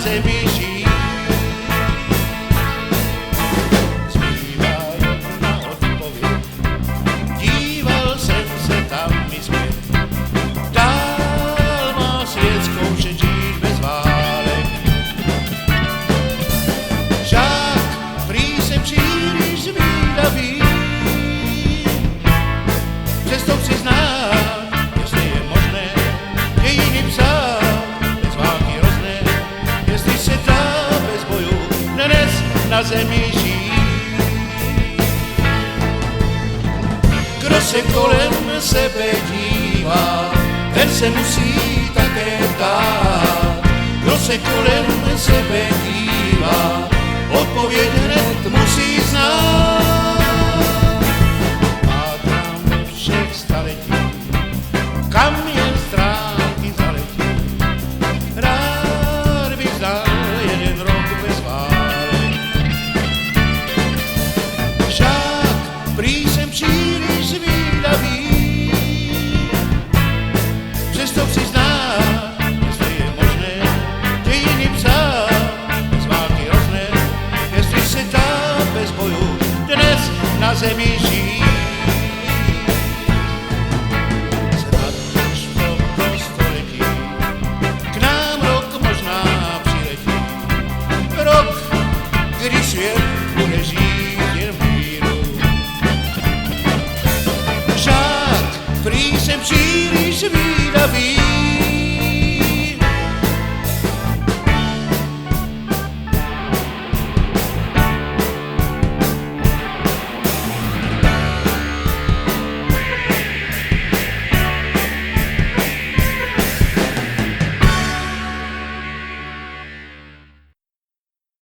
zemi žít. Zbývá jedna odpověď, díval jsem se tam i zpět. Dál má svět zkoušet žít bez válek. Žák, prý jsem příliš zvídavý, přesto přiznám, jestli je možné dějiny psát bez války hrozné, jestli se dá bez bojů dnes na zemi žít. Kdo se kolem sebe dívá, ten se musí také ptát. Kdo se kolem sebe dívá, odpověď hned musí znát. Pátrám ve všech staletích, kam jen stránky zaletí. Rád bych znal jeden rok bez válek. Žák, prý jsem příliš zvídavý, přesto přiznám, jestli je možné dějiny psát bez války hrozné, jestli se dá bez bojů dnes na zemi žít. Snad už v tomto století k nám rok možná přiletí. Rok, kdy svět bude žít jen v míru. Žák, prý jsem příliš zvídavý,